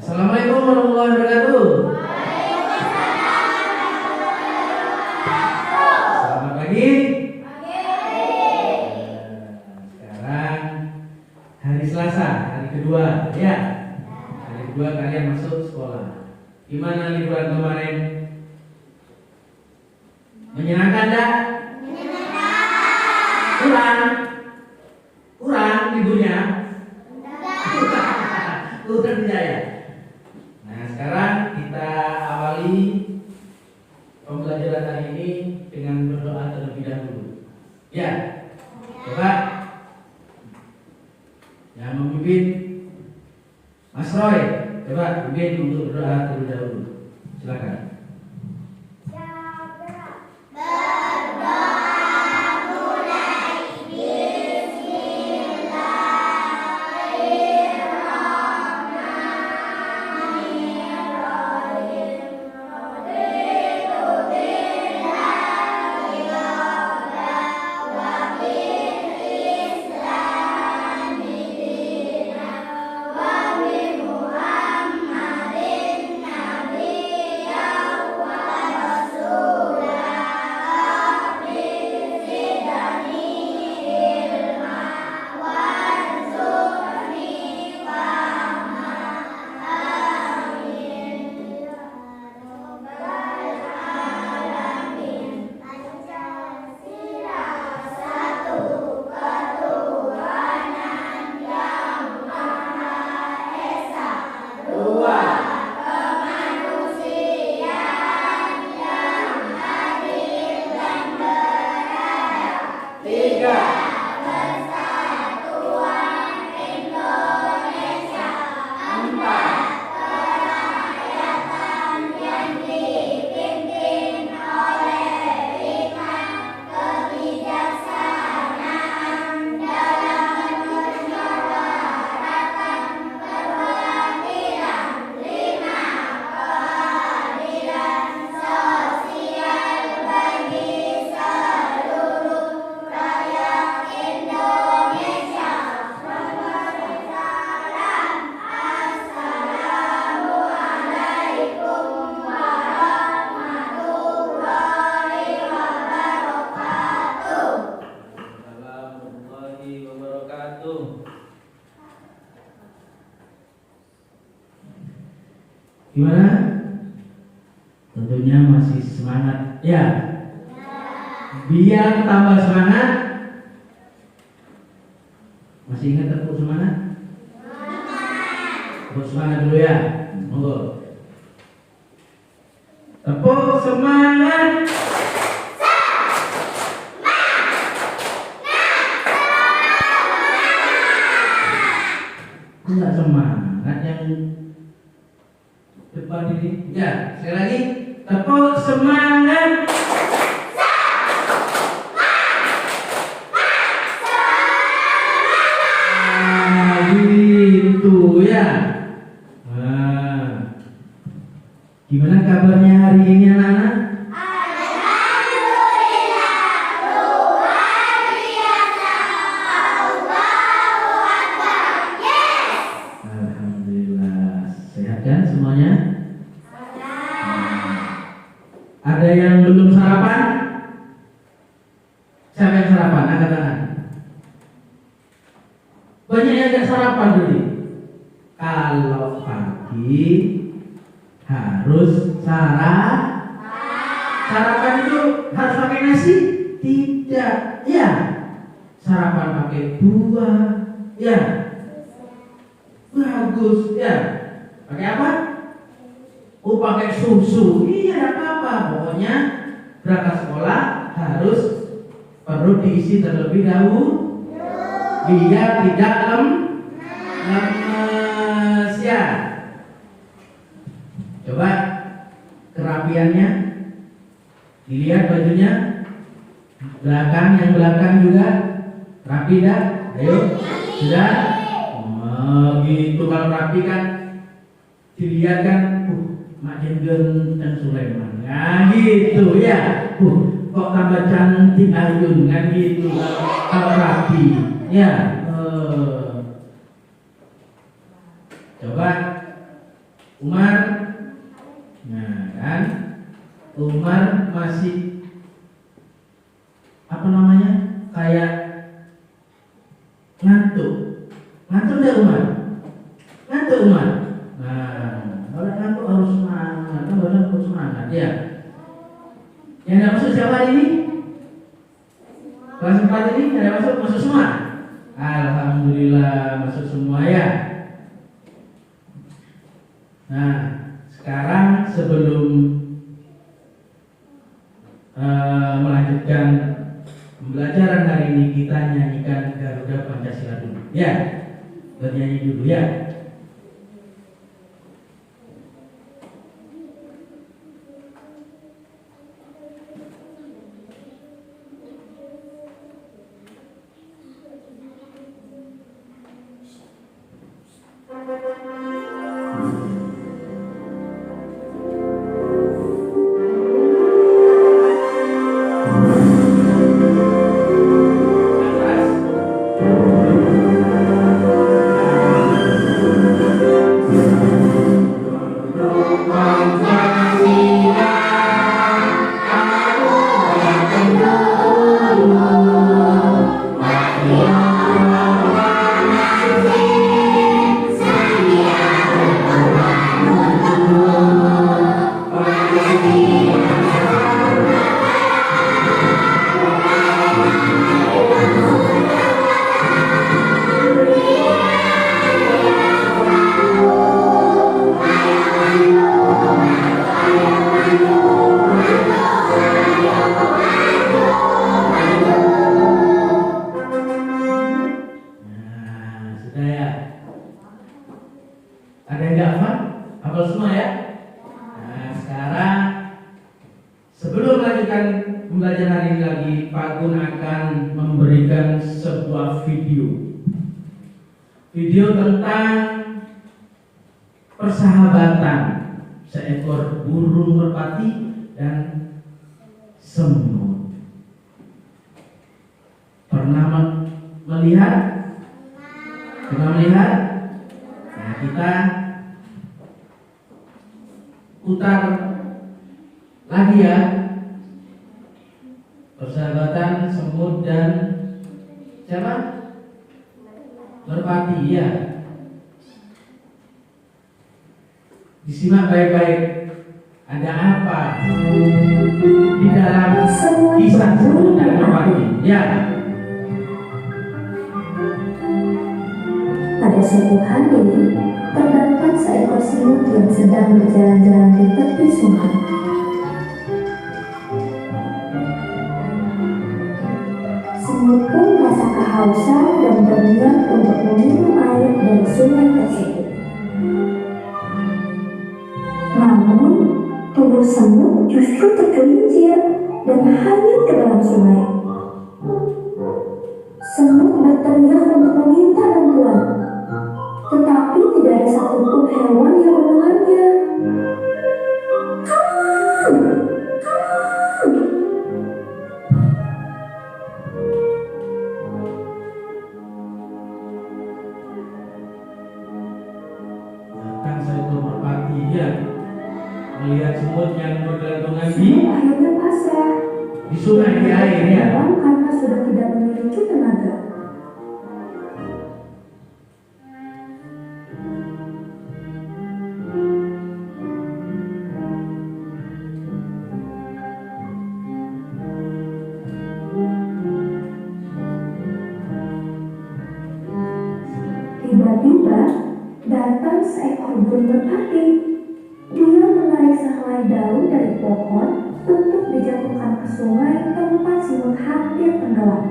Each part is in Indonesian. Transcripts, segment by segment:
Assalamualaikum warahmatullahi wabarakatuh. Selamat pagi. Sekarang hari Selasa, hari kedua, ya. Hari kedua kalian masuk sekolah. Gimana liburan kemarin? Menyenangkan enggak? Kurang liburnya? Kurang tidak ya? Nah, sekarang kita awali pembelajaran hari ini dengan berdoa terlebih dahulu. Ya, coba yang memimpin Mas Roy, coba pimpin untuk berdoa terlebih dahulu. Silakan. Gimana? Tentunya masih semangat, ya? Biar tambah semangat. Masih ingat tepuk semangat? Tepuk semangat dulu ya. Monggo. Tepuk semangat. Enggak semangat yang depan ini. Ya, sekali lagi. Tepuk semangat. Gitu ya. Nah, gimana kabarnya hari ini anak-anak? Ada yang belum sarapan? Siapa yang sarapan? Angkat tangan. Banyak yang gak sarapan dulu. Kalau pagi harus sarapan itu harus pakai nasi? Tidak. Ya. Sarapan pakai buah. Ya. Bagus. Ya. Pakai apa? Oh, pakai susu. Iya, apa-apa. Pokoknya berangkat sekolah harus perlu diisi terlebih dahulu biar tidak lemes ya. Coba kerapiannya dilihat bajunya belakang, yang belakang juga rapi dah. Ayo, sudah. Gitu kalau rapi kan dilihat kan. Mak Jenggen dan Sulaiman, nah gitu ya. Kok tambah cantik Ayun, kan gitu kalau rapi, ya. Coba Umar. Nah kan, Umar masih apa namanya, kayak ngantuk nggak Umar? Ngantuk Umar. Nah, kalau ngantuk harus semangat, kan harus semangat ya. Yang nggak masuk siapa hari ini? Kelas 4 ini ada masuk semua. Alhamdulillah masuk semua ya. Nah, sekarang sebelum melanjutkan pembelajaran hari ini, kita nyanyikan Garuda Pancasila dulu. Ya, bernyanyi dulu ya. Video tentang persahabatan seekor burung merpati dan semut. Pernah melihat? Pernah melihat? Nah, kita putar lagi ya. Persahabatan semut dan siapa? Merpati ya. Disimak baik-baik. Ada apa di dalam kisah semut dan merpati? Ya. Pada suatu hari, terdapat seekor semut yang sedang berjalan-jalan di tepi sungai. Semut pun merasa kehausan dan berniat untuk meminum air dari sungai tersebut. Namun, tubuh semut justru tergelincir dan hanyut ke dalam sungai. Semut berteriak untuk meminta bantuan, tetapi tidak ada satupun hewan yang mendengarnya. Datang seekor merpati ya, melihat semut yang bergelantungan di akhirnya pasrah di sungai, di air ya. Karena sudah tidak memiliki tenaga. Tiba-tiba datang seekor burung merpati. Dia menarik sehelai daun dari pohon untuk dijatuhkan ke sungai tempat semut hampir tenggelam.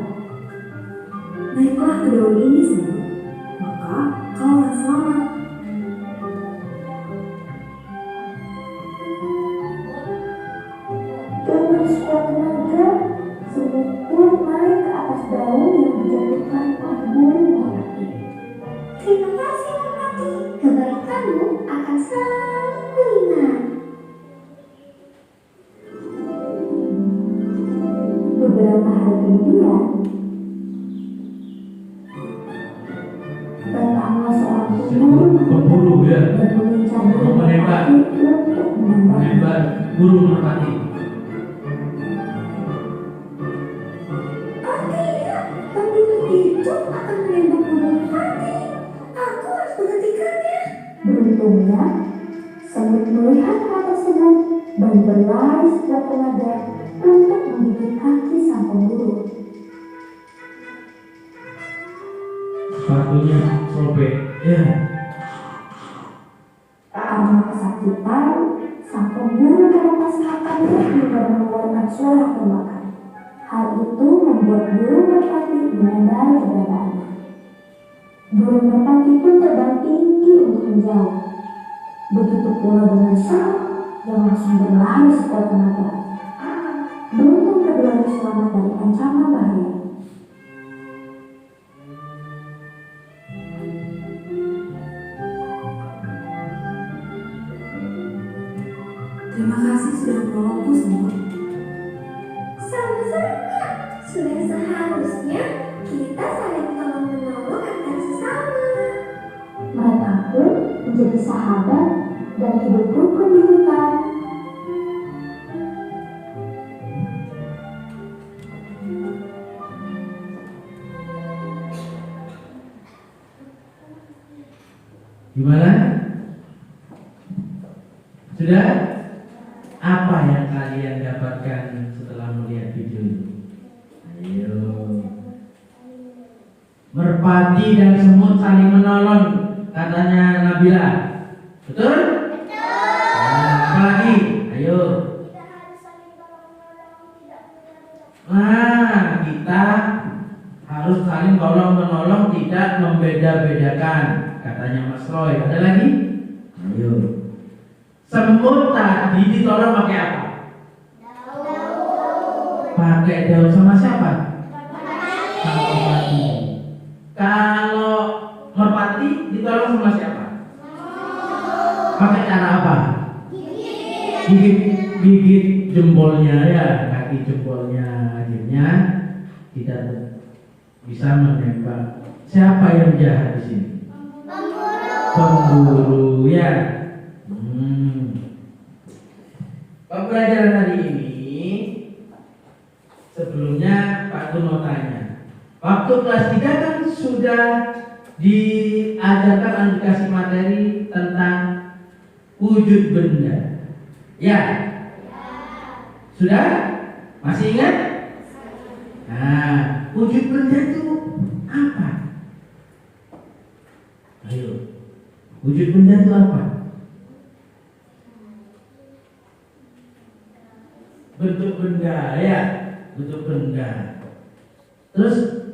Naiklah ke daun ini, semut, maka kau akan selamat. Dengan sekuat tenaga, semut pun naik ke atas daun yang dijatuhkan oleh burung merpati. Terima kasih, merpati. Kebaikanmu akan selalu kuingat. Beberapa hari kemudian, datanglah seorang pria Pemburu ya. dan mengincar burung Menembak. merpati untuk menambah. Menembak burung merpati. Oh tidak, pembunuh itu akan menembak burung merpati. Aku harus menghentikannya. Beruntungnya, semut melihat hal tersebut dan berlari sekuat tenaga untuk menggigit kaki sang pemburu. Sepatunya sobek. Ya. Karena kesakitan, sang pemburu melepas makannya hingga mengeluarkan suara tembakan. Hal itu membuat burung merpati menyadari keberadaannya. Burung merpati pun terbang tinggi untuk menjauh. Begitu pula dengan semut yang langsung berlari sekuat tenaga. Beruntung keduanya selamat dari ancaman bahaya. Terima kasih sudah menolongku semua. Sama-sama, sudah seharusnya kita saling tolong-menolong antar sesama. Mereka pun menjadi sahabat dan hidup rukun di hutan. Gimana? Sudah? Apa yang kalian dapatkan setelah melihat video ini? Ayo. Merpati dan semut saling menolong, katanya Nabila. Betul? Nah, apa lagi? Ayo. Nah, kita harus saling tolong menolong, tidak membeda-bedakan, katanya Mas Roy. Ada lagi? Ayo. Semut tadi ditolong pakai apa? Pakai daun sama siapa? Sama merpati. Kalau merpati ditolong sama siapa? Pakai cara apa? Gigit jempolnya ya, kaki jempolnya. Akhirnya kita bisa menembak. Siapa yang jahat di sini? Pemburu ya. Pembelajaran hari ini sebelumnya Pak Gun mau tanya. Waktu kelas 3 kan sudah diajarkan dikasih materi tentang wujud benda. Ya? Sudah? Masih ingat? Nah, wujud benda itu apa? Ayo. Wujud benda itu apa? Bentuk benda ya, bentuk benda. Terus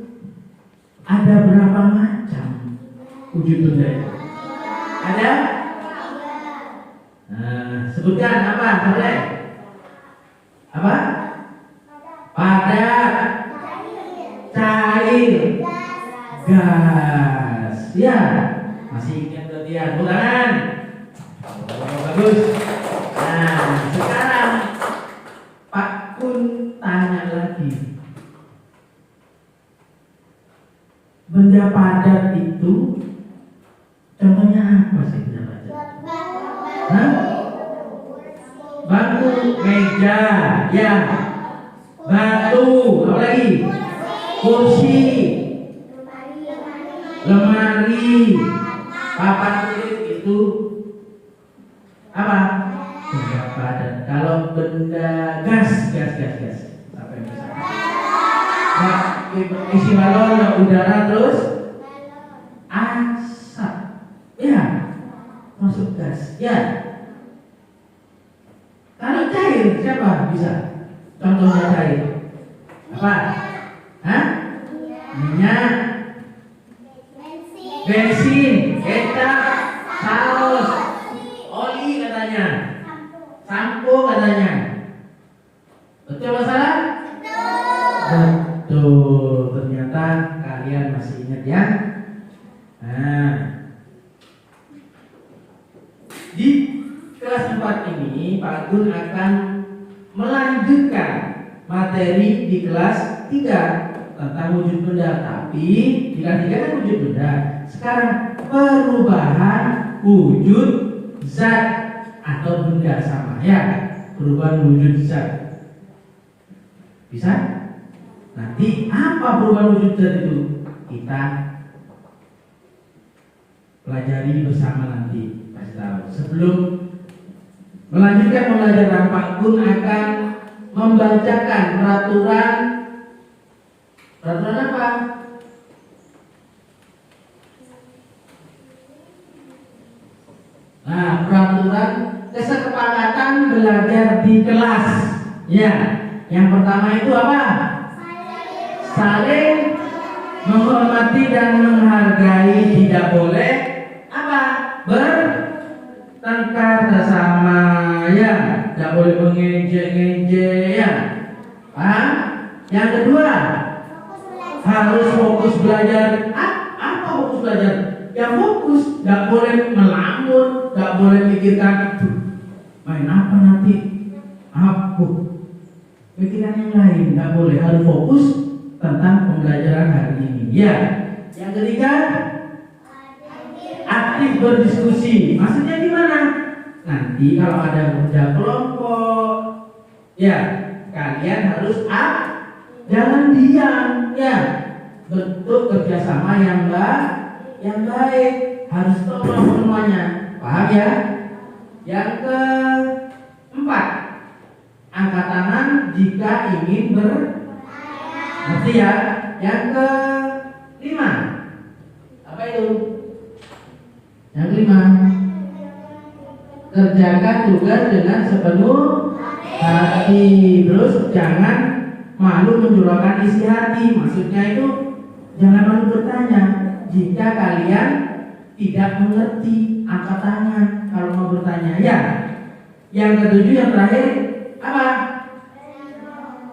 ada berapa macam wujud benda itu? Ada? Nah, sebutkan apa? Boleh? Apa? Padat, cair, gas. Ya, masih ingat latihan? Tangan. Oh, bagus. Nah, sekarang Pak Kun tanya lagi. Benda padat itu contohnya apa sih benda padat? Hah? Bangku, meja, ya. Batu, apa lagi? Kursi, lemari, papan tulis itu apa? Benda padat. Kalau benda gas. Apa yang bisa? Nah, isi balon, udara terus asap. Ya, masuk gas. Ya. Kalau cair siapa bisa? Contohnya cair. Apa? Hah? Minyak, bensin, kecap, saus, oli katanya, sampo katanya. Betul masalah? Betul. Ternyata kalian masih ingat ya. Nah, di kelas 4 ini Pak Gun akan melanjutkan materi di kelas 3 tentang wujud benda. Tapi di kelas 3 kan wujud benda. Sekarang perubahan wujud zat atau benda sama ya. Perubahan wujud zat. Bisa? Nanti apa perubahan wujud zat itu? Kita pelajari bersama nanti. Kasih tahu. Sebelum melanjutkan pembelajaran, Pak Gun akan membacakan peraturan apa? Nah, peraturan kesepakatan belajar di kelas. Ya, yang pertama itu apa? Saling menghormati dan menghargai. Tidak boleh apa? Bertengkar bersama ya. Tidak boleh mengejek-ngejek ya. Paham? Yang kedua, harus fokus belajar. Apa fokus belajar? Ya fokus, tidak boleh melamun, tidak boleh mikirkan main apa nanti, apa pikiran yang lain, tidak boleh. Harus fokus tentang pembelajaran hari ini. Ya, yang ketiga, aktif berdiskusi. Maksudnya gimana? Nanti kalau ada kerja kelompok, ya kalian harus jangan diam, ya bentuk kerjasama yang baik, harus tolong semuanya. Paham ya? Yang keempat, angkat tangan jika ingin ngerti ya? Yang kelima, apa itu? Yang kelima, kerjakan tugas dengan sepenuh hati. Terus jangan malu mencurahkan isi hati. Maksudnya itu jangan malu bertanya. Jika kalian tidak mengerti, angkat tangan kalau mau bertanya ya. Yang ketujuh, yang terakhir apa?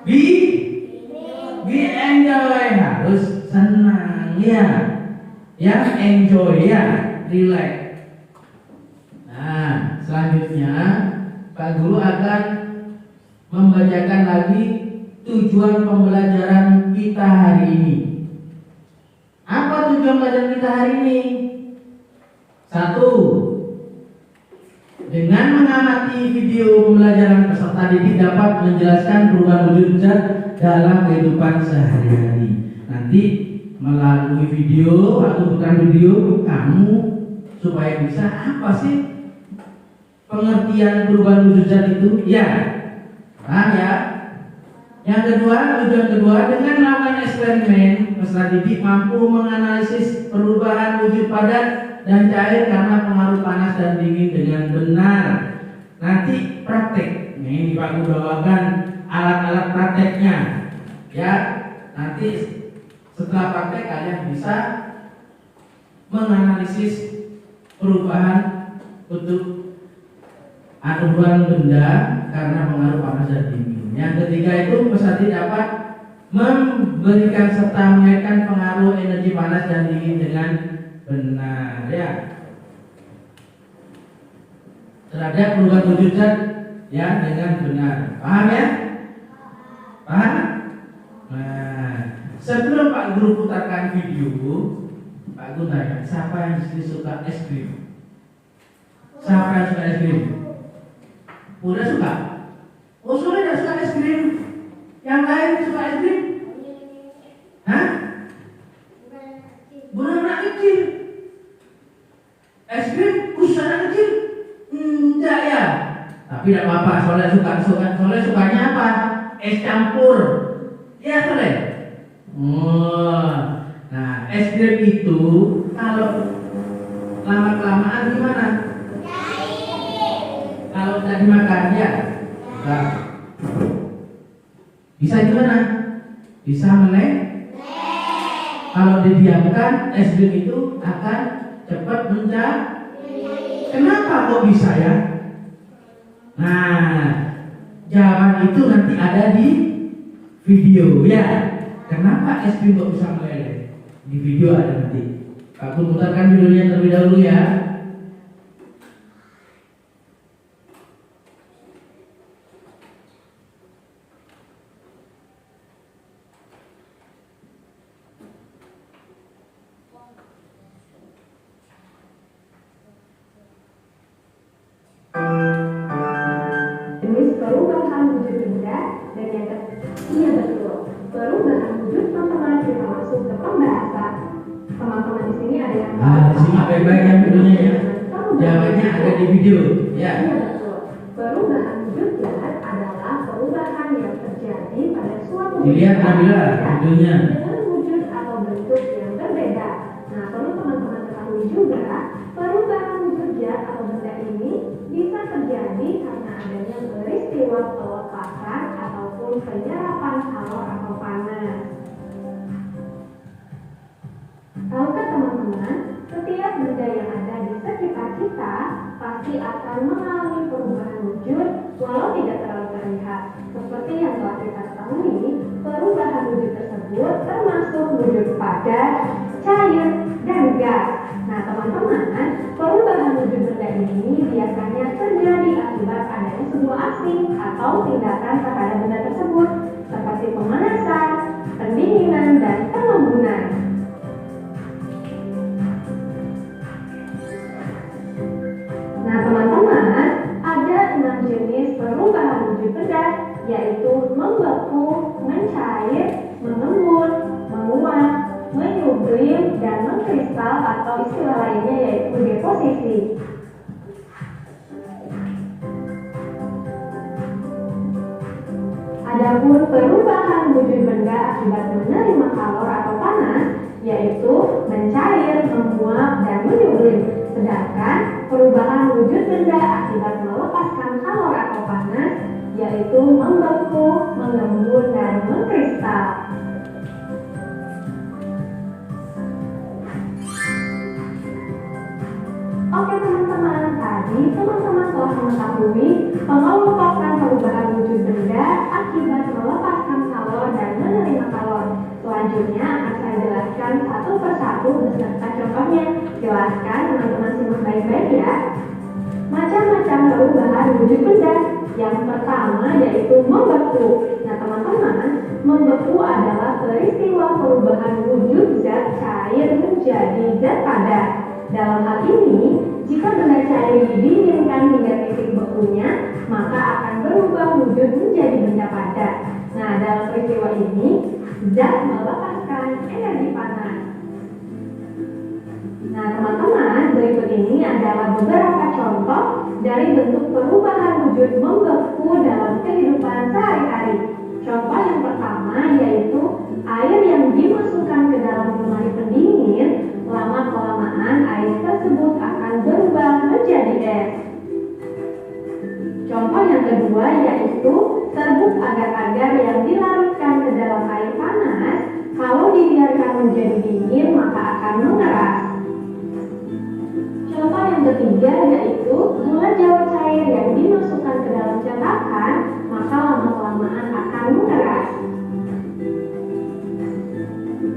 Be enjoy, harus senang ya. Yang enjoy ya, relax. Nah, selanjutnya Pak Guru akan membacakan lagi tujuan pembelajaran kita hari ini. Apa tujuan pembelajaran kita hari ini? 1. Dengan mengamati video pembelajaran, peserta didik dapat menjelaskan perubahan wujud zat dalam kehidupan sehari-hari. Nanti melalui video atau bukan video, kamu supaya bisa apa sih pengertian perubahan wujud zat itu? Ya, paham ya? Yang kedua, tujuan kedua, dengan melakukan eksperimen, peserta didik mampu menganalisis perubahan wujud padat dan cair karena pengaruh panas dan dingin dengan benar. Nanti praktek. Nih Pak Guru bawakan alat-alat prakteknya. Ya, nanti setelah praktek kalian bisa menganalisis perubahan untuk perubahan benda karena pengaruh panas dan dingin. Yang ketiga itu peserta dapat memberikan serta mengaitkan pengaruh energi panas dan dingin dengan benar ya terhadap perubahan wujud zat ya dengan benar. Paham ya? Paham? Nah, sebelum Pak Guru putarkan video, Pak Guru tanya, siapa yang di sini suka es krim? Siapa yang suka es krim? Udah suka? Oh, sudah tidak suka es krim? Yang lain suka es krim? Hah? Bukan anak kecil. Es krim khusus anak kecil? Enggak ya. Tapi tidak apa-apa, soalnya soalnya sukanya apa? Es campur. Ya boleh. Oh, nah es krim itu kalau lama kelamaan gimana? Kalau tidak dimakan ya, nah, bisa gimana? Bisa meleleh. Kalau didiamkan es krim itu akan cepat mencair. Kenapa kok bisa ya? Nah, jawaban itu nanti ada di video ya. Kenapa es krim kok bisa meleleh? Di video ada nanti. Aku putarkan videonya terlebih dahulu ya. perubahan wujud benda dan yang iya betul. Perubahan wujud teman-teman kita masuk ke pembahasan. Teman-teman di sini ada yang Simak baik-baik ya videonya ya. Jawabannya ada di video ya. Iya betul. Perubahan wujud zat adalah perubahan yang terjadi pada suatu Dilihat Nabila videonya. dengan wujud atau bentuk yang berbeda. Nah, perlu teman-teman ketahui juga, perubahan wujud zat atau benda ini bisa terjadi karena adanya peristiwa pelepasan ataupun penyerapan kalor atau panas. Tahukah teman-teman, setiap benda yang ada di sekitar kita pasti akan mengalami perubahan wujud walau tidak terlalu terlihat. Seperti yang telah kita ketahui, perubahan wujud tersebut termasuk wujud padat, cair, dan gas. Nah teman-teman, perubahan wujud benda ini biasanya terjadi akibat adanya sebuah aksi atau tindakan terhadap benda tersebut, seperti pemanasan, pendinginan, dan pengembunan. Nah teman-teman, ada 6 jenis perubahan wujud benda, yaitu membeku, mencair, mengembun, menguap, menyublim, dan mengkristal atau istilah lainnya yaitu deposisi. Adapun perubahan wujud benda akibat menerima kalor atau panas, yaitu mencair, menguap, dan menyublim. Sedangkan perubahan wujud benda akibat melepaskan kalor atau panas, yaitu membeku, mengembun, dan mengkristal. Oke teman-teman, tadi teman-teman telah mengetahui pengelompokan perubahan wujud benda akibat melepaskan kalor dan menerima kalor. Selanjutnya akan saya jelaskan satu persatu beserta contohnya. Jelaskan teman-teman simak baik-baik ya. Macam-macam perubahan wujud benda. Yang pertama yaitu membeku. Nah teman-teman, membeku adalah peristiwa perubahan wujud zat cair menjadi zat padat. Dalam hal ini, jika benda cair didinginkan hingga titik bekunya, maka akan berubah wujud menjadi benda padat. Nah, dalam peristiwa ini, zat melepaskan energi panas. Nah, teman-teman, berikut ini adalah beberapa contoh dari bentuk perubahan wujud membeku dalam kehidupan sehari-hari. Contoh yang pertama yaitu air yang dimasukkan ke dalam lemari pendingin. Lama-kelamaan air tersebut akan berubah menjadi es. Contoh yang kedua yaitu serbuk agar-agar yang dilarutkan ke dalam air panas. Kalau dibiarkan menjadi dingin maka akan mengeras. Contoh yang ketiga yaitu gula jawa cair yang dimasukkan ke dalam cetakan, maka lama-kelamaan akan mengeras.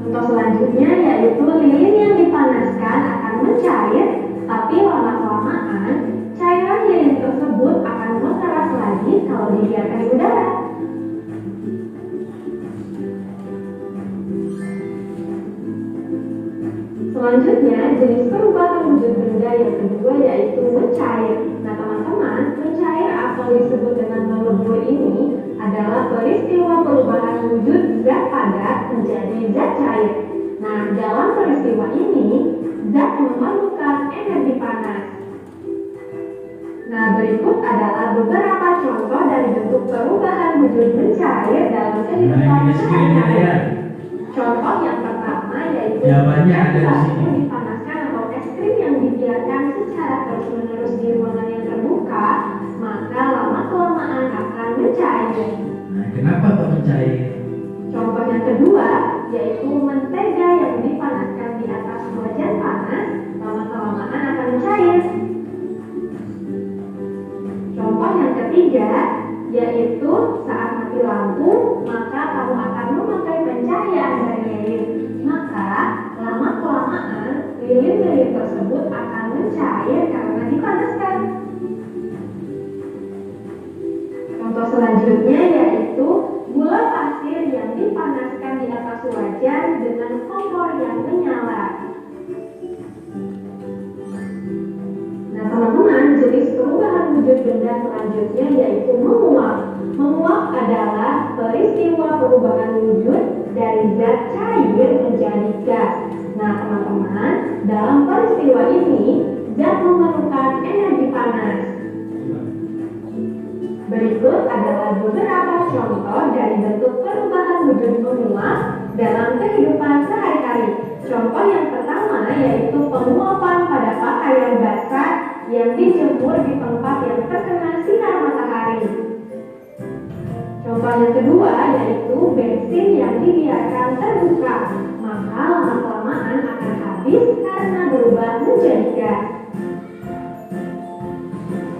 Contoh selanjutnya yaitu lilin yang dipanaskan akan mencair, tapi lama-kelamaan cairan lilin tersebut akan mengeras lagi kalau dibiarkan di udara. Selanjutnya, jenis perubahan wujud benda yang kedua yaitu mencair. Nah teman-teman, mencair atau disebut dengan melebur ini adalah peristiwa perubahan wujud zat padat menjadi zat cair. Nah, dalam peristiwa ini, zat memerlukan energi panas. Nah, berikut adalah beberapa contoh dari bentuk perubahan wujud mencair dalam kehidupan sehari-hari. Contoh yang pertama yaitu Jawabannya ada di es sini. yang dipanaskan atau es krim yang dibiarkan secara terus-menerus di ruangan yang terbuka, maka lama-kelamaan akan mencair. Nah, kenapa kok mencair? Contoh yang kedua yaitu mentega yang dipanaskan di atas wajan panas, lama-kelamaan akan mencair. Contoh yang ketiga yaitu saat mati lampu, maka kamu akan memakai pencahayaan dari lilin. Maka lama-kelamaan lilin-lilin tersebut akan mencair karena dipanaskan. Contoh selanjutnya yaitu gula pasir yang dipanaskan di atas wajan dengan kompor yang menyala. Nah teman-teman, jenis perubahan wujud benda selanjutnya yaitu menguap. Menguap adalah peristiwa perubahan wujud dari zat cair menjadi gas. Nah teman-teman, dalam peristiwa ini zat memerlukan energi panas. Berikut adalah beberapa contoh dari bentuk perubahan wujud menguap dalam kehidupan sehari-hari. Contoh yang pertama yaitu penguapan pada pakaian basah yang dijemur di tempat yang terkena sinar matahari. Contoh yang kedua yaitu bensin yang dibiarkan terbuka, maka lama-kelamaan akan habis karena berubah menjadi gas.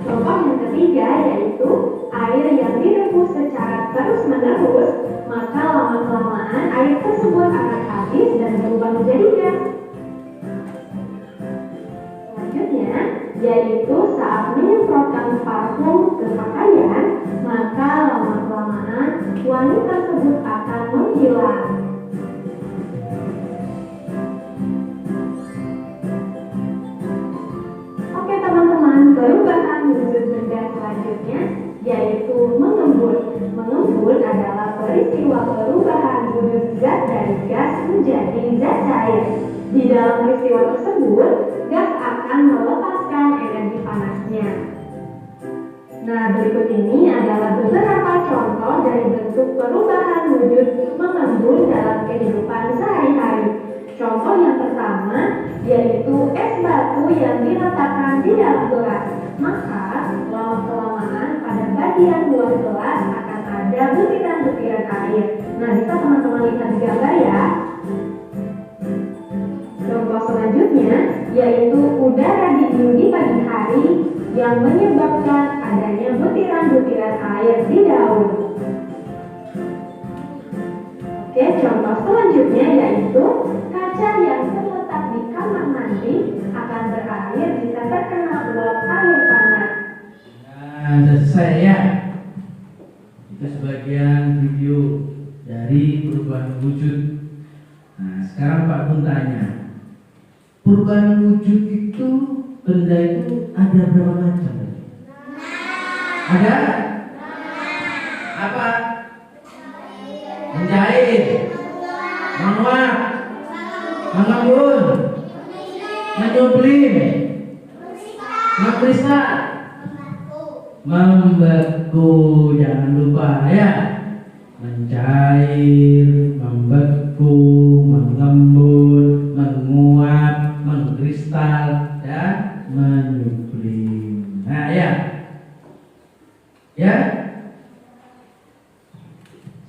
Contoh yang ketiga yaitu air yang direbus secara terus-menerus, maka lama-kelamaan air tersebut akan habis dan berubah menjadi gas. Selanjutnya yaitu saat menyemprotkan parfum ke pakaian, maka lama-kelamaan wangi tersebut akan menghilang. Oke teman-teman, perubahan wujud benda selanjutnya yaitu mengembun. Mengembun adalah peristiwa perubahan wujud zat dari gas menjadi zat cair. Di dalam peristiwa tersebut, gas akan melepaskan energi panasnya. Nah, berikut ini adalah beberapa contoh dari bentuk perubahan wujud mengembun dalam kehidupan sehari-hari. Contoh yang pertama yaitu es batu yang diletakkan di dalam gelas. Maka lama-kelamaan pada bagian luar gelas akan ada butiran-butiran air. Nah, bisa teman-teman lihat di gambar ya. Contoh selanjutnya yaitu udara dingin di pagi hari yang menyebabkan adanya butiran-butiran air di daun. Oke, contoh selanjutnya yaitu kaca yang terletak di kamar mandi akan berair jika terkena uap air panas. Nah, selesai ya. Itu sebagian video dari perubahan wujud. Nah, sekarang Pak Gun tanya, perubahan wujud itu benda itu ada berapa macam? Ada? Apa? Menjahit, menguap, mengembun, menyublim, mengkristal, membeku. Jangan lupa ya, mencair, membeku, mengembun, menguap, mengkristal, dan menyublim. Nah ya, ya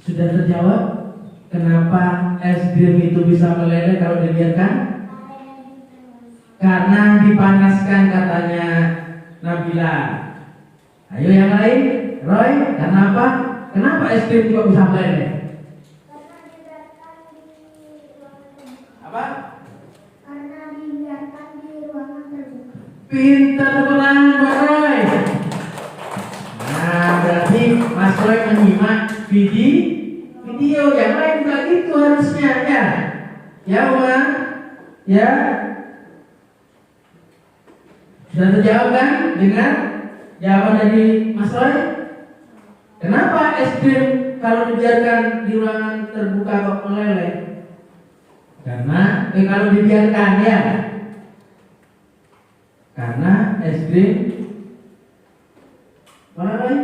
sudah terjawab kenapa es krim itu bisa meleleh kalau dibiarkan? Karena dipanaskan katanya Nabila. Ayo yang lain, Roy, karena apa? Kenapa es krim juga bisa meleleh? Apa? Karena dibiarkan di ruangan terbuka. Pintar teman Pak Roy. Nah, berarti Mas Roy menyimak video yang lain juga gitu harusnya ya. Ya, Uang? Ya. Sudah terjawab kan dengan jawaban dari Mas Roy? Kenapa es krim kalau dibiarkan di ruangan terbuka kok meleleh? Karena kalau dibiarkan ya. Karena es krim mana Roy?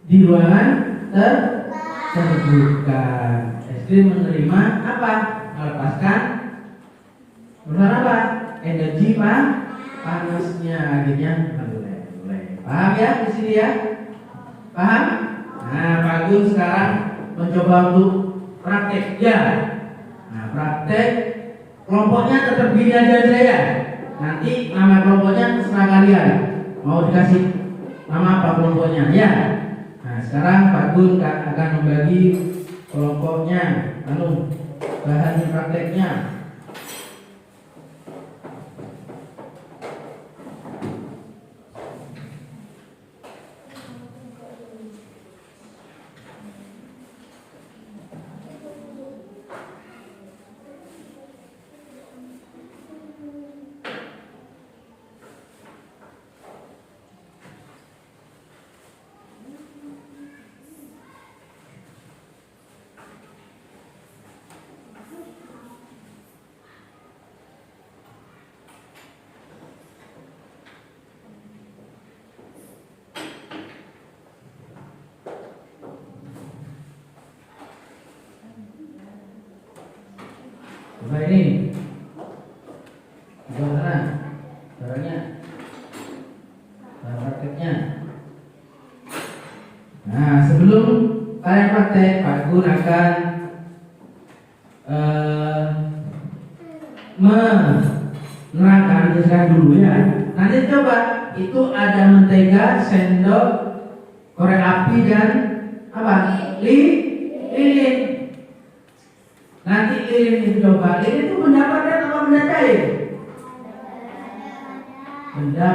Di ruangan terbuka. Es krim menerima apa? Melepaskan apa? Energi panasnya, akhirnya meleleh. Paham ya di sini ya? Paham? Nah, Pak Gun sekarang mencoba untuk praktek ya. Nah, praktek kelompoknya tetap gini aja saya. Nanti nama kelompoknya terserah kalian. Mau dikasih nama apa kelompoknya ya? Nah, sekarang Pak Gun akan membagi kelompoknya, lalu bahan prakteknya. ini gimana caranya cara prakteknya. Nah, sebelum kalian praktek, Pak Gun akan menerangkan, jelaskan dulu ya. Nanti coba, itu ada mentega, sendok, korek api dan apa? Lilin. Nanti lilin itu coba. Lilin itu benda padat apa benda cair? Benda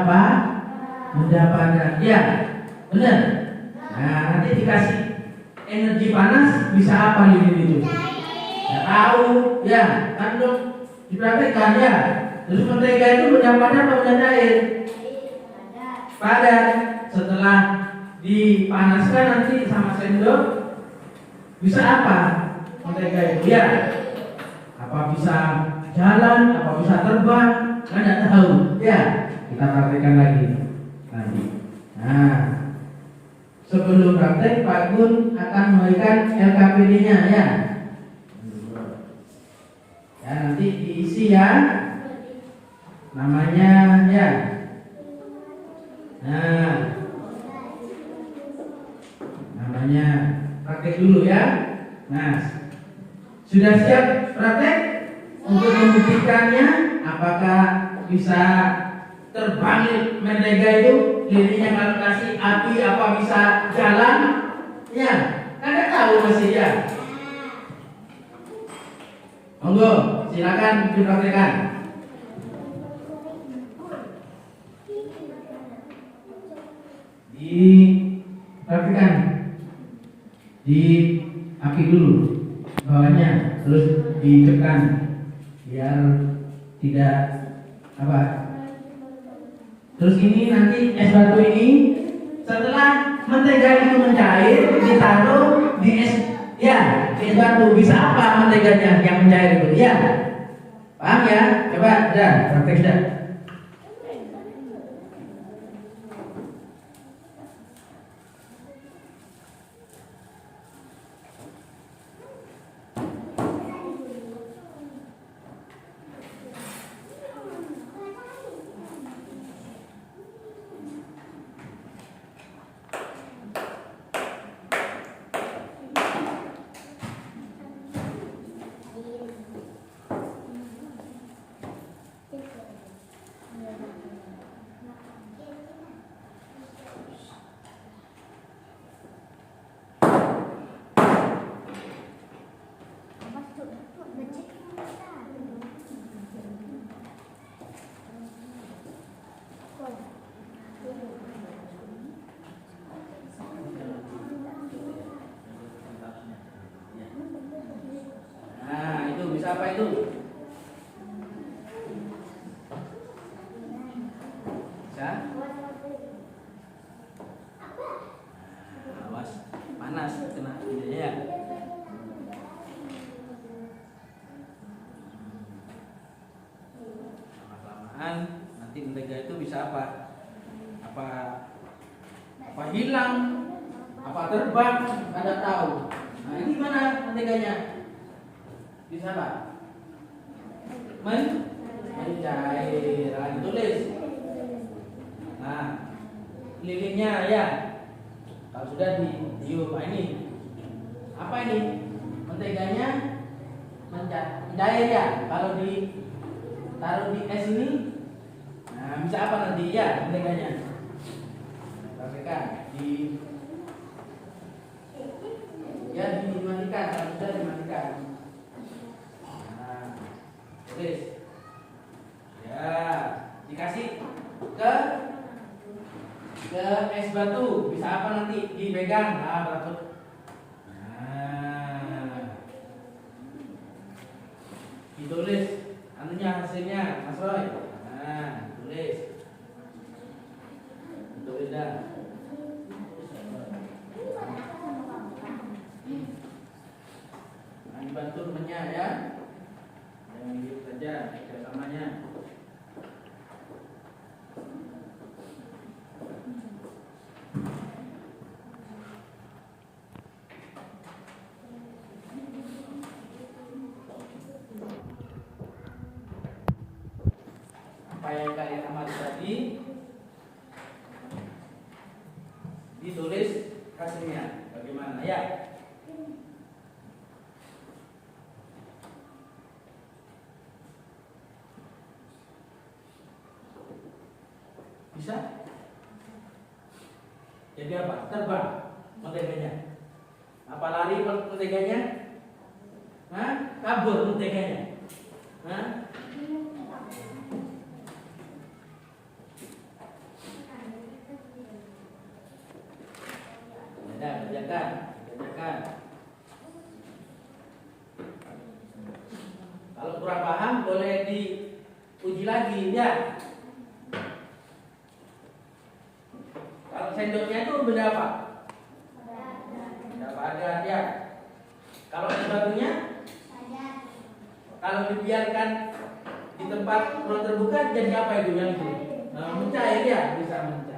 padat. Ya, benar. Nah, nanti dikasih energi panas bisa apa lilin itu? Ya tahu, ya kan dong dipraktekkan ya. Terus mentega itu benda padat atau benda cair? Padat. Setelah dipanaskan nanti sama sendok bisa apa? Mentega itu ya. Apa bisa jalan? Apa bisa terbang? Kan tidak tahu. Ya, kita praktekkan lagi. Nah, sebelum praktek Pak Gun akan memberikan LKPD-nya ya. Ya, nanti diisi ya. Namanya ya. Nah, namanya praktek dulu ya. Nah, sudah siap praktek untuk membuktikannya apakah bisa terbang mentega itu, lilinnya kalau kasih api apa bisa jalan? Ya, kan nggak tahu masih ya. Monggo, silakan dipraktekkan. Dipraktekkan di api dulu bawahnya, terus ditekan biar tidak apa. Terus ini nanti es batu ini setelah mentega itu mencair ditaruh di es ya, di es batu. Bisa apa menteganya yang mencair itu ya? Paham ya? Coba dah praktek dah. Nah, itu bisa apa itu? Bisa? Awas, panas kena ini ya. Lama-lamaan nanti mentega itu bisa apa? Apa hilang? Apa terbang? Anda tahu. Nah, ini gimana menteganya? Bisa apa? Mencair. Nah, ditulis. Nah, lilinnya ya. Kalau sudah ditiup, ini apa ini? Menteganya mencair ya. Kalau ditaruh di es ini, nah bisa apa nanti ya menteganya? Praktekkan dimatikan. Kalau sudah dimatikan. Tulis. Ya, dikasih ke es batu. Bisa apa nanti? Dipegang. Nah, batu. Nah. Ditulis anunya hasilnya, Mas Roy. Nah, tulis. Tulis dah. Nah, dibantu temennya ya. Jangan gitu saja kerjasamanya. yang kalian amati tadi ditulis hasilnya bagaimana ya. Bisa? Jadi apa? Terbang menteganya. Apa lari menteganya? Hah? Kabur menteganya. Hah? Kerjakan. Kalau kurang paham boleh diuji lagi ya. Kalau sendoknya itu benda apa? Benda padat ya. Kalau es batunya? Kalau dibiarkan di tempat ruang terbuka jadi apa itu yang itu? Mencair ya, bisa mencair.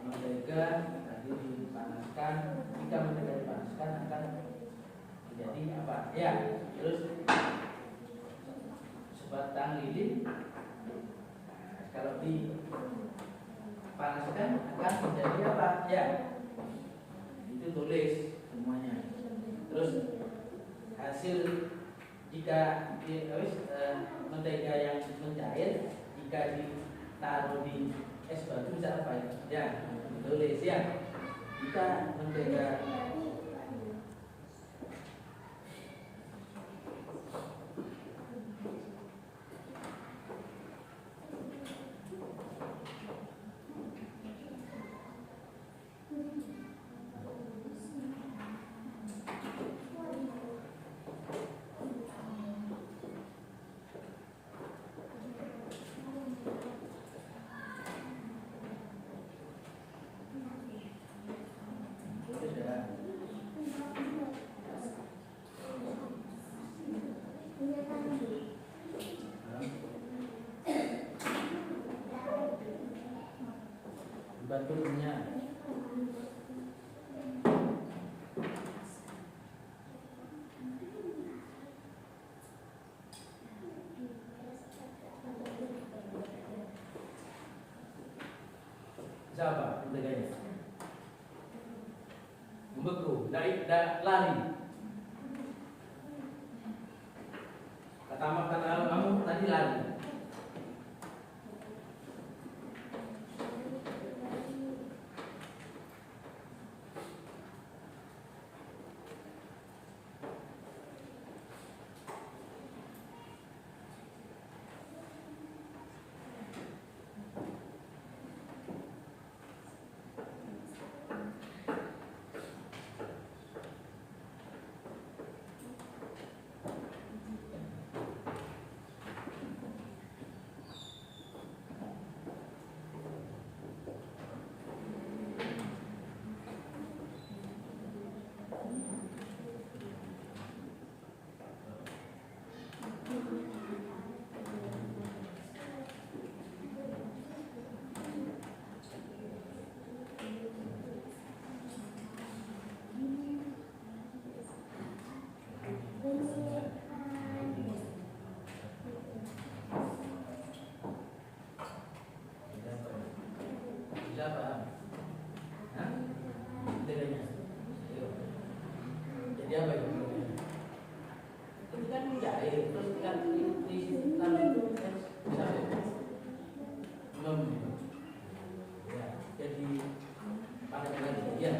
Mentega tadi dipanaskan, jika mentega dipanaskan akan menjadi apa? Ya, terus sebatang lilin kalau dipanaskan akan menjadi apa? Ya, itu tulis semuanya. Terus hasil jika mentega yang mencair jika ditaruh di es batu bisa apa ya? Tulis ya. Jika mentega bantunya siapa menteganya? Membeku, dari lari. Kata kamu tadi lari. Siapa? Hah? Menteganya. Jadi apa itu? Itu kan mencair, terus kan diisikan bisa belum ya, jadi pada bulan ya,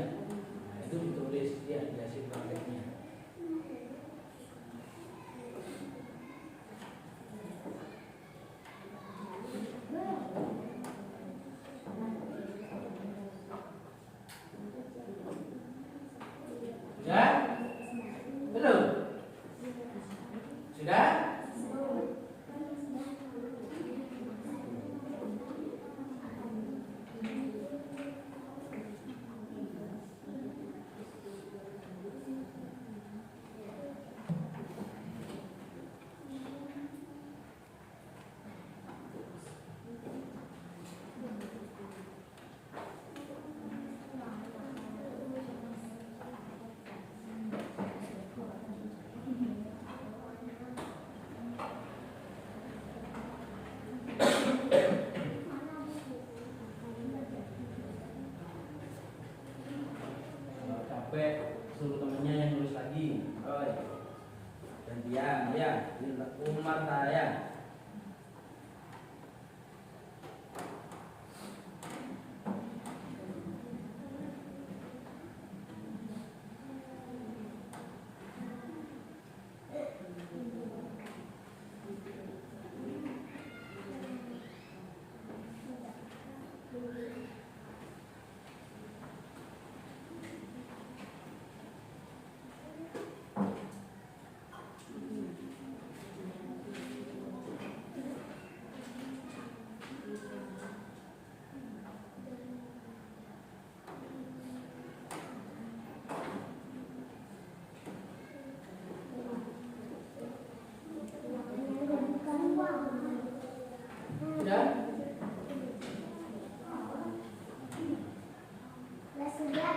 nah, itu ditulis ya di hasil prakteknya. Ya, Roy. Gantian ya, Umar Taya. Sudah? Sudah.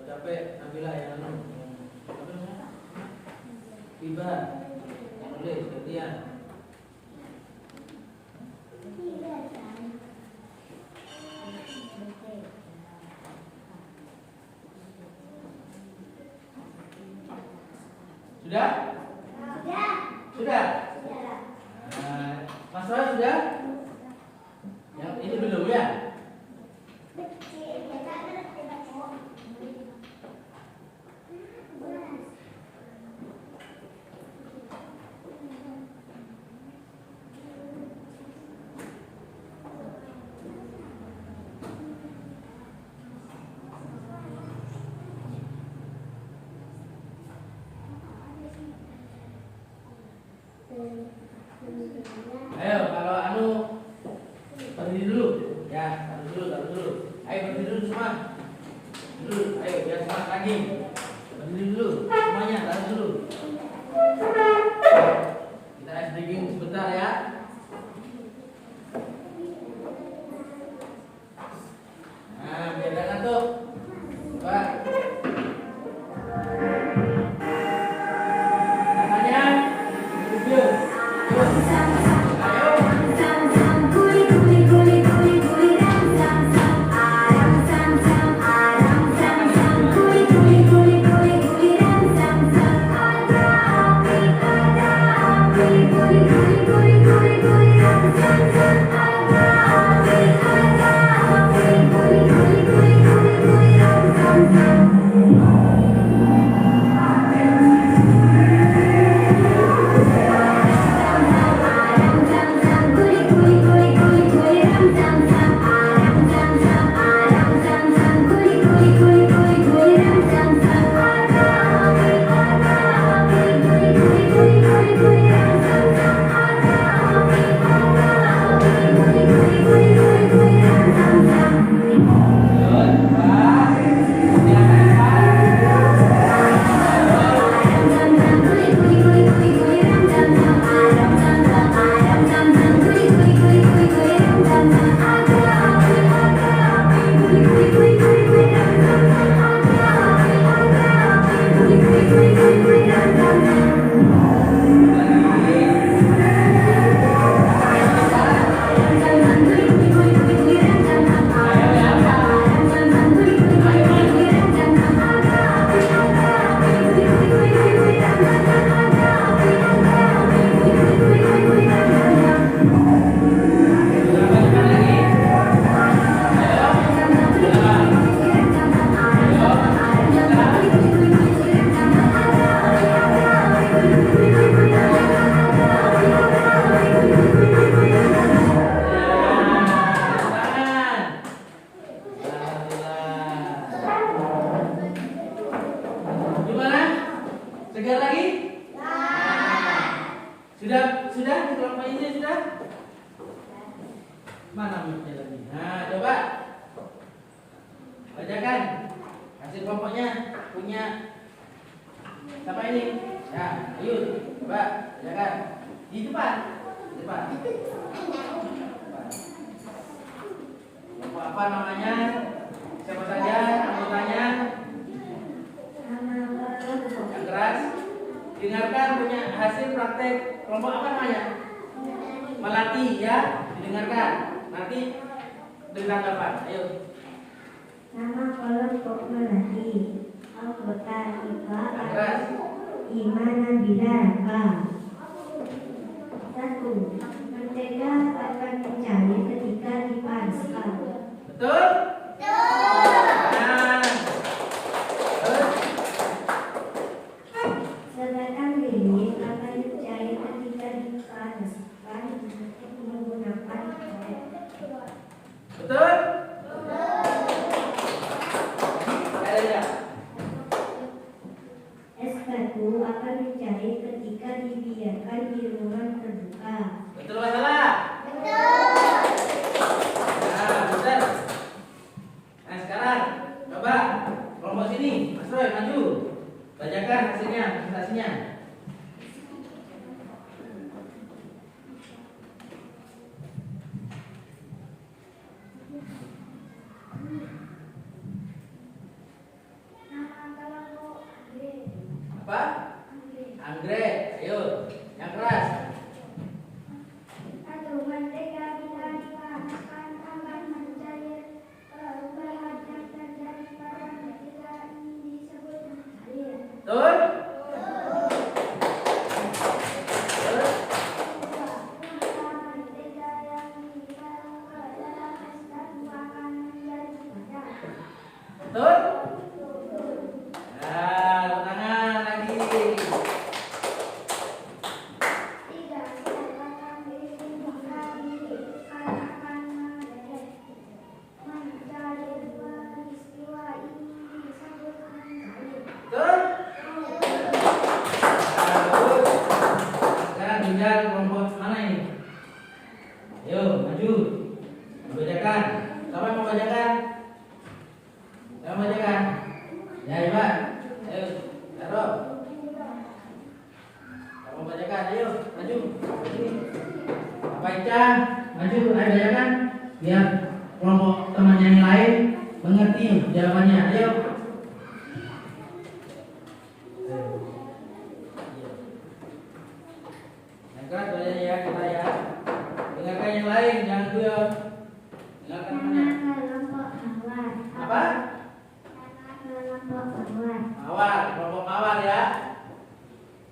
Capek, ambillah yang anu. Apa namanya? Tiba. Yang nulis gantian. Sudah? Sudah. Sudah? Sudah. Nah, Mas Roy sudah? Yang ini belum ya? Ayo, kalau anu berdiri dulu, ya, taruh dulu. Ayo berdiri dulu semua. Dulu, ayo biar semangat lagi. Berdiri dulu, semuanya taruh dulu. Kita ice breaking sebentar ya. Nah, biar gak ngantuk. Coba. Namanya review. Gimana? Segar lagi? Sudah kelompok ini sudah? Mana mic-nya lagi? Nah, coba bacakan hasil kelompoknya punya siapa ini? Ya, ayo coba bacakan di depan. Kelompok apa namanya? Siapa saja anggotanya? Yang keras? dengarkan punya hasil praktek kelompok apa namanya? Melati ya, didengarkan. Nanti beri tanggapan. Ayo. Nama kelompok Melati. Anggota IPA Keras. Iman Nabila Raka. 1. Mentega akan mencair ketika dipanaskan. Betul? Nah. Terus? Sedangkan lilin akan mencair ketika dipanaskan menggunakan karet. Betul? Ada tidak? Es batu akan mencair ketika dibiarkan di ruangan terbuka. Betul atau salah? Nah, betul. Nah, sekarang coba kelompok sini, Mas Roy maju. Bacakan hasilnya, presentasinya. Nama kelompok anggrek. Apa? Anggrek. Ayo, yang keras. Satu, mentega bila dipanaskan akan mencair. Perubahan yang terjadi pada mentega ini disebut mencair. Betul? Terus? Dua, maka mentega yang ditaruh ke dalam es batu akan menjadi padat. Betul? Nah, tepuk tangan lagi. Tiga, sedangkan lilin jika ditiupkan akan meleleh. Mencair, peristiwa ini disebut mencair. Betul? Nah, bagus. Sekarang tinggal kelompok mana ini? Ayo, maju. Bacakan. Siapa yang mau bacakan? Siapa mau bacakan? Ya, Iba. Ayo, taruh. Siapa mau bacakan? Ayo, maju. Sini. Apa Ica? Maju, ayo bacakan. Biar kelompok temannya yang lain mengerti jawabannya. Ayo. Yang keras bacanya ya, kita ya. Dengarkan yang lain, jangan diam. Dengarkan temannya. Nama kelompok mawar. Apa? Nama kelompok mawar. Mawar, kelompok mawar ya.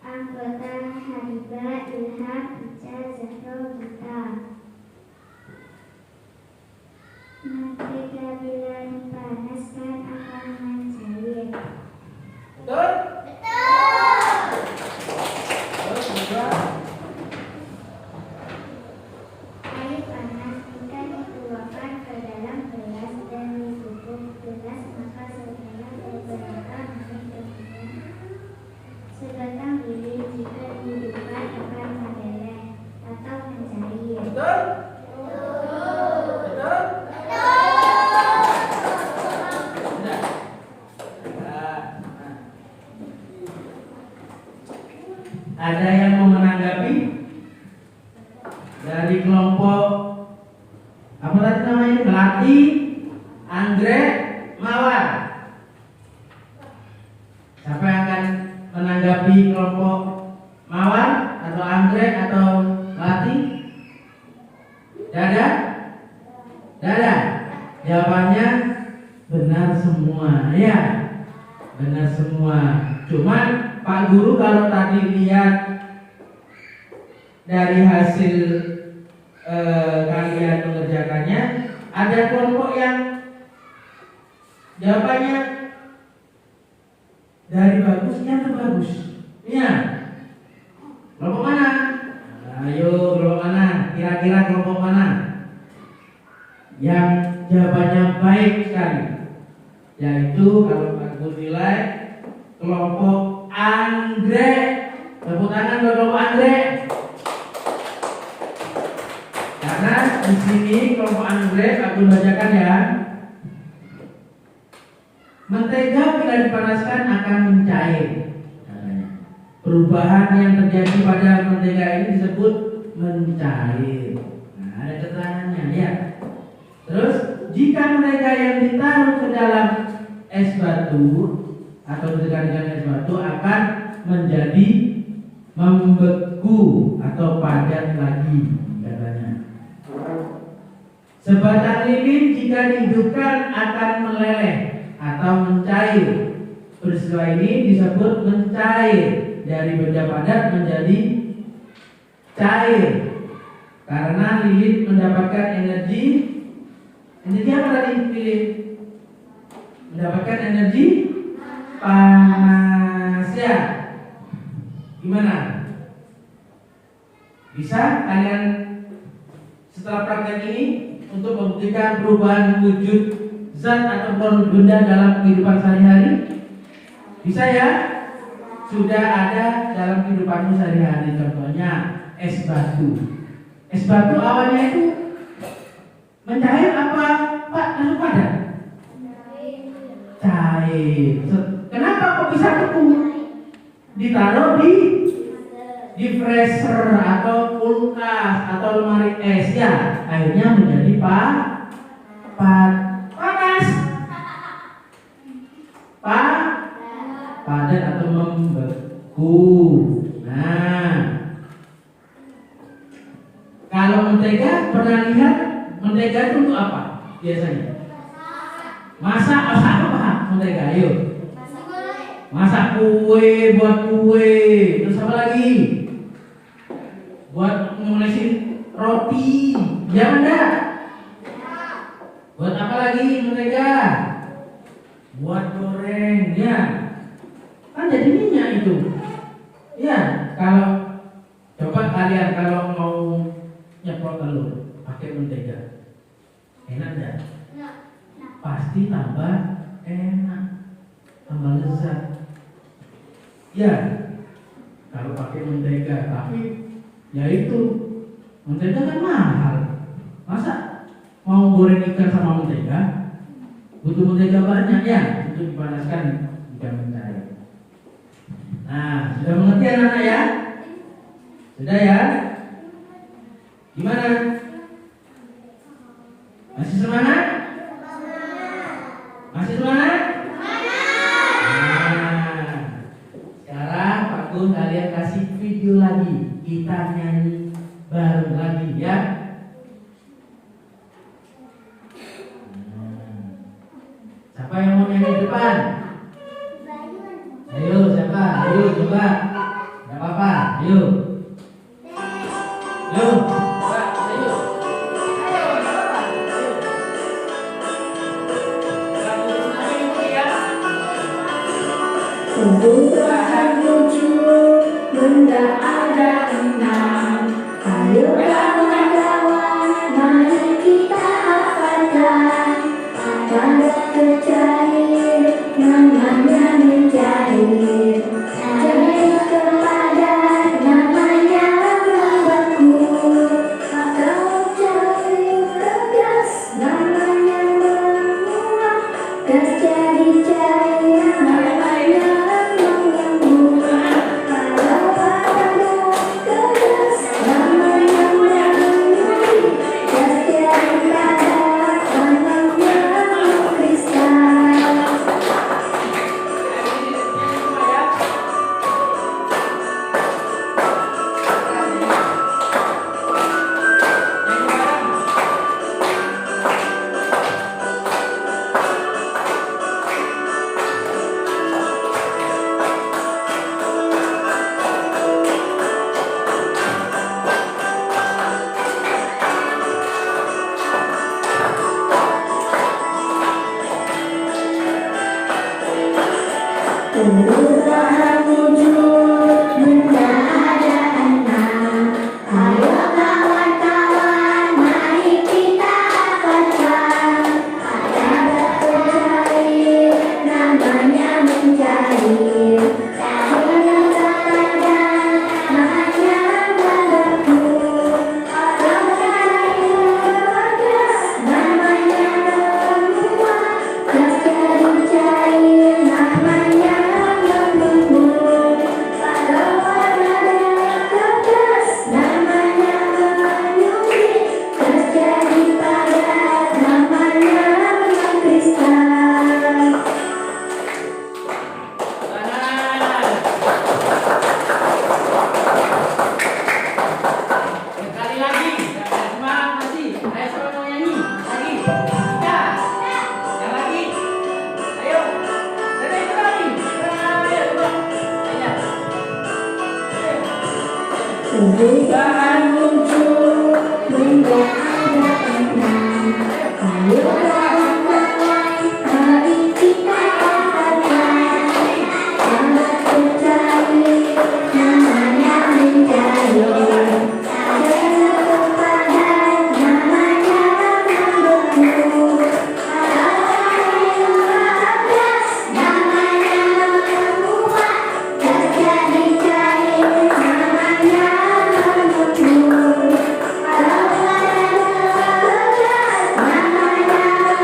Anggota Hariba, Ilham, Ica, Zahro, Gita. Mentega bila dipanaskan akan mencair. Betul? Terus kedua. Air panas jika dituangkan ke dalam gelas dan ditutup gelas maka selesai beberapa menit kemudian. Sebatang lilin jika dihidupkan akan meleleh atau mencair. Betul? Betul? Sudah. Nah. Ada yang mau menanggapi dari kelompok apa tadi namanya? Melati, anggrek, mawar. Siapa yang akan menanggapi kelompok mawar atau anggrek atau melati? Dada? Dada? Jawabannya benar semua, ya. Benar semua. Cuman Pak Guru kalau tadi lihat dari hasil kalian mengerjakannya, ada kelompok yang jawabannya dari bagus yang terbagus. Iya. Kelompok mana? Ayo, kelompok mana? Kira-kira kelompok mana yang jawabannya baik sekali? Yaitu kalau Pak Guru nilai kelompok anggrek. Tepuk tangan buat kelompok anggrek. Karena di sini kelompok anggrek aku bacakan ya. Mentega bila dipanaskan akan mencair. Perubahan yang terjadi pada mentega ini disebut mencair. Nah, ada keterangannya ya. Terus jika mentega yang ditaruh ke dalam es batu atau dengan es batu akan menjadi membeku atau padat lagi katanya. Sebatang lilin jika dihidupkan akan meleleh atau mencair. Peristiwa ini disebut mencair, dari benda padat menjadi cair. Karena lilin mendapatkan energi apa tadi lilin? Mendapatkan energi panas ya. Gimana? Bisa kalian setelah praktek ini untuk membuktikan perubahan wujud zat atau benda dalam kehidupan sehari-hari? Bisa ya? Sudah ada dalam kehidupanmu sehari-hari. Contohnya es batu. Es batu awalnya itu mencair apa Pak? Langsung padat? Cair. Kenapa kok bisa beku? Ditaruh di freezer atau kulkas atau lemari es ya, akhirnya menjadi panas, padat atau membeku. Nah, kalau mentega, pernah lihat mentega itu untuk apa biasanya? Masak apa mentega? Ayo. Masak kue, buat kue. Terus apa lagi? Buat ngolesin roti. Ya enggak? Buat apa lagi mentega? Buat goreng, ya. Kan jadi minyak itu. Ya, kalau coba kalian kalau mau nyeplok telur pakai mentega, enak enggak? Pasti tambah enak, tambah lezat. Ya, kalau pakai mentega, tapi ya itu mentega kan mahal. Masa mau goreng ikan sama mentega butuh mentega banyak ya untuk dipanaskan ikan mencair. Nah, sudah mengerti anak-anak ya? Sudah ya? Gimana? Masih semangat? Masih semangat? Kalian kasih video lagi, kita nyanyi bareng lagi ya. Siapa yang mau nyanyi depan? Ayo siapa? Ayo coba. Gak apa-apa. Ayo. Ayo. Ayo. Tumbuhan muncul, benda ada enam. Ayo kawan-kawan, mari kita hafalkan. Padat ke cair, namanya mencair. Cair Perubahan muncul, mendak ada tenang. Ayo kawan mulai, mari kita katakan. Sangat percaya, namanya mencair. Ada kepadan, namanya membeku. Ada yang bablas, namanya menguat. Terjadi cair, namanya membeku. Kalau ada bablas, namanya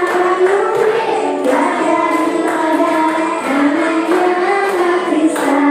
mengubik. Terjadi padat, namanya mengkristal.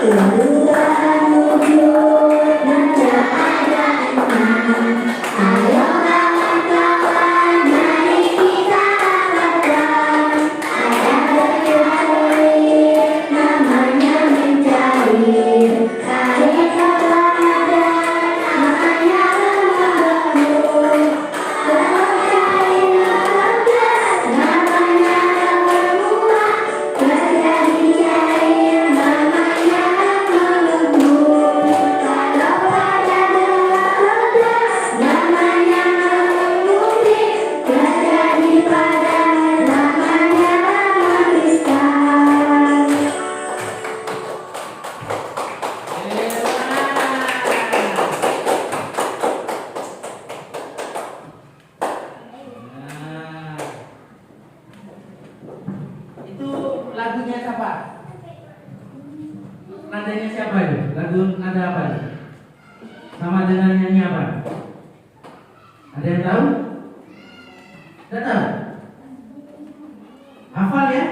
Perubahan wujud, nada ada enam. Ayo kawan-kawan, mari kita dapatkan. Ada bercair, namanya mencair. Ada kepadan, namanya membeku. Kalau cair bablas, namanya menguap. Terjadi cair, namanya mengembun. Kalau ada bablas, namanya mengubik. Terjadi padat, namanya mengkristal. Nah, itu lagunya siapa? Nadanya siapa itu? Lagu nada apa itu? Sama dengan nyanyi apa? Ada yang tahu? Tidak tahu? Hafal ya?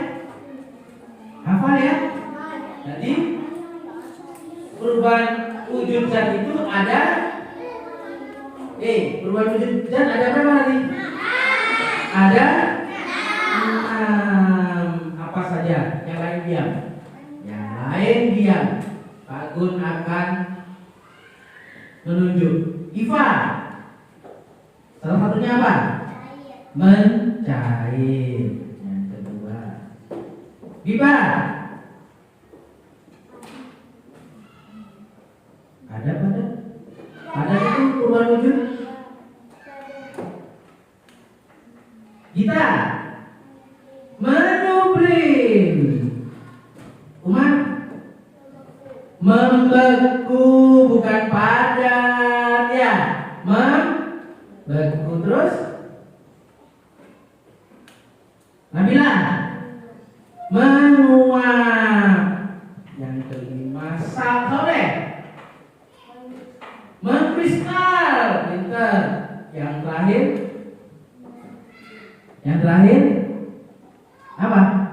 Hafal ya? Jadi perubahan wujud zat itu ada perubahan wujud zat ada berapa tadi? Ada 6. Apa saja? Yang lain diam. Yang lain diam. Pak Gun akan menunjuk. Iva, salah satunya apa? Mencair. Yang kedua. Biba, ada pada? Ada itu perubahan wujud? Gita, menyublim. Umar, membeku, bukan padat ya. Membeku. Terus Nabila, menguap. Yang kelima Saleh, mengkristal. Pinter. Yang terakhir apa?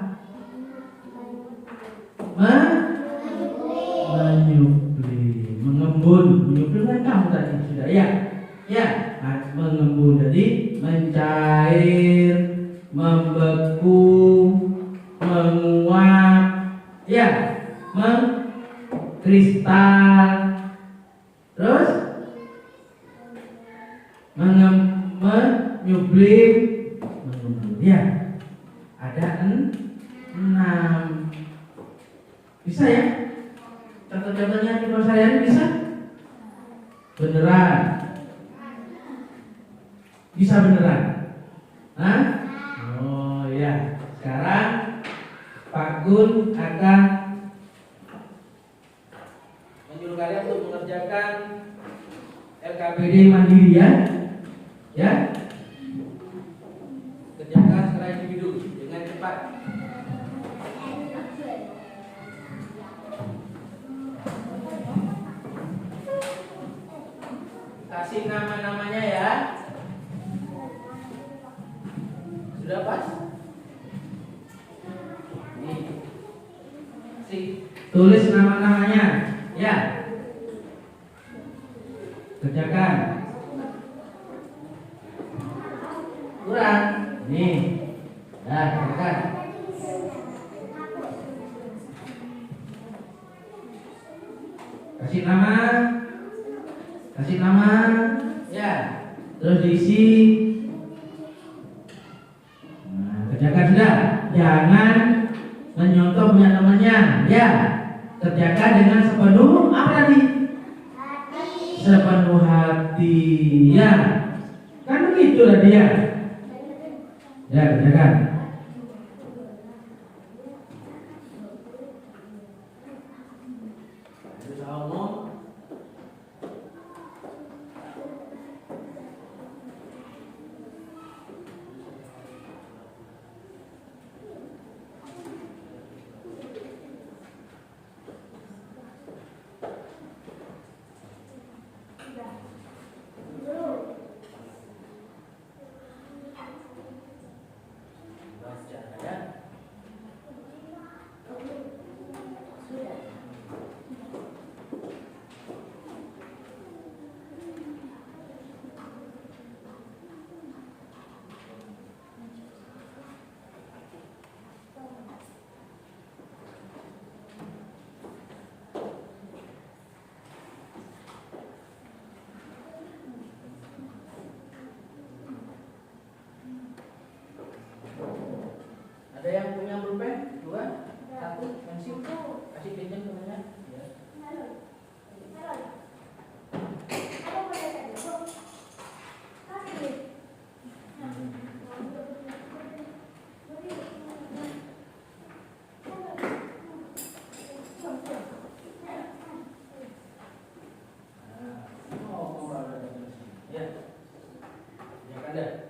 Menyublim, mengembun. Menyublim kan kamu tadi sudah ya. Ya, mengembun. Jadi mencair, membeku, menguap, ya, mengkristal, terus menyublim, mengembun. Ya, ada 6. Bisa ya? Contoh-contohnya di bahasa saya bisa? Beneran? Bisa beneran? Hah? Oh ya. Sekarang Pak Gun akan menyuruh kalian untuk mengerjakan LKPD mandiri ya. Ya. Kerjakan secara individu dengan cepat. Kasih nama-namanya ya. Sudah pas? Nih. Tulis nama-namanya. Kerjakan. Kurang. Nih. Nah, kerjakan. Kasih nama. Kasih nama. Ya. Terus diisi. Nah, kerjakan sudah. Jangan menyontoh punya temannya. Ya. Kerjakan dengan sepenuh apa tadi? Sepenuh hati. Ya. Kan begitulah dia. Ya, kerjakan. Ada yang punya pulpen? 2, 1, pensil? Kasih pinjam temannya. Ya. Ya. Ya kan ada.